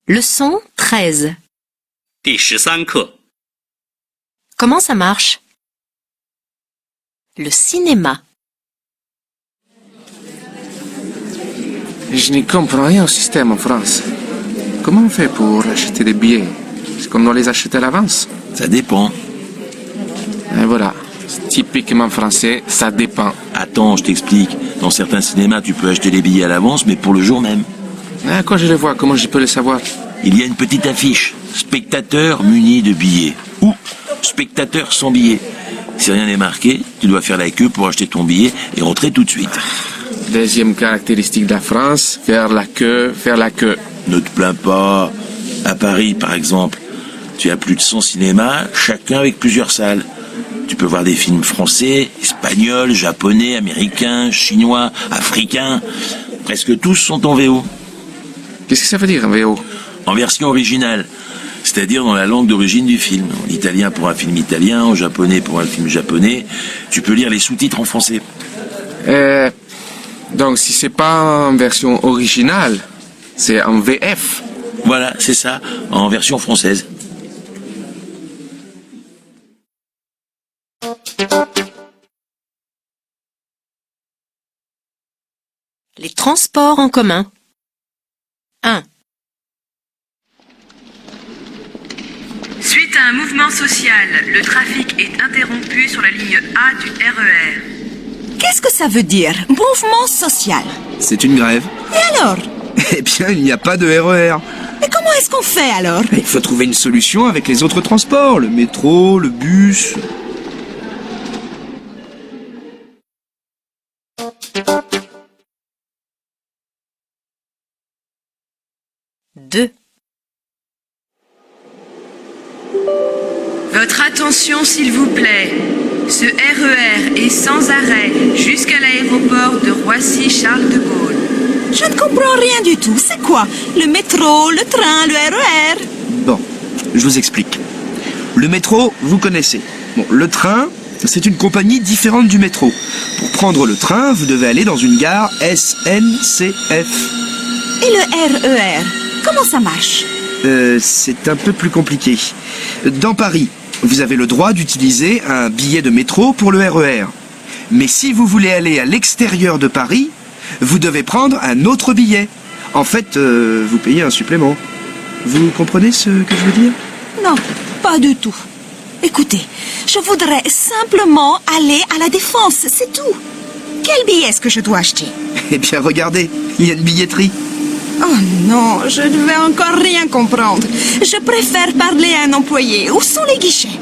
Leçon 13. 第13课 Comment ça marche? Le cinéma. Je n'y comprends rien au système en France. Comment on fait pour acheter des billets? Est-ce qu'on doit les acheter à l'avance? Ça dépend. Et voilà, c'est typiquement français, ça dépend. Attends, je t'explique. Dans certains cinémas, tu peux acheter les billets à l'avance, mais pour le jour même. Ah, quand je les vois, comment je peux le savoir? Il y a une petite affiche. Spectateur muni de billets. Ou spectateur sans billets. Si rien n'est marqué, tu dois faire la queue pour acheter ton billet et rentrer tout de suite. Deuxième caractéristique de la France, faire la queue, faire la queue. Ne te plains pas. À Paris, par exemple, tu as plus de 100 cinémas, chacun avec plusieurs salles. Tu peux voir des films français, espagnols, japonais, américains, chinois, africains. Presque tous sont en VO. Qu'est-ce que ça veut dire, en VO? En version originale, c'est-à-dire dans la langue d'origine du film. En italien pour un film italien, en japonais pour un film japonais. Tu peux lire les sous-titres en français. Donc si c'est pas en version originale, c'est en VF. Voilà, c'est ça, en version française. Les transports en commun. 1. Suite à un mouvement social, le trafic est interrompu sur la ligne A du RER. Qu'est-ce que ça veut dire, mouvement social? C'est une grève. Et alors? Eh bien, il n'y a pas de RER. Et comment est-ce qu'on fait alors? Il faut trouver une solution avec les autres transports, le métro, le bus. Deux. Votre attention s'il vous plaît. Ce RER est sans arrêt jusqu'à l'aéroport de Roissy-Charles de Gaulle. Je ne comprends rien du tout. C'est quoi? Le métro, le train, le RER? Bon, je vous explique. Le métro, vous connaissez. Bon, le train, c'est une compagnie différente du métro. Pour prendre le train, vous devez aller dans une gare SNCF. Et le RER? Comment ça marche? C'est un peu plus compliqué. Dans Paris, vous avez le droit d'utiliser un billet de métro pour le RER. Mais si vous voulez aller à l'extérieur de Paris, vous devez prendre un autre billet. En fait, vous payez un supplément. Vous comprenez ce que je veux dire? Non, pas du tout. Écoutez, je voudrais simplement aller à la Défense, c'est tout. Quel billet est-ce que je dois acheter? Eh bien, regardez, il y a une billetterie. Oh non, je ne vais encore rien comprendre. Je préfère parler à un employé. Où sont les guichets?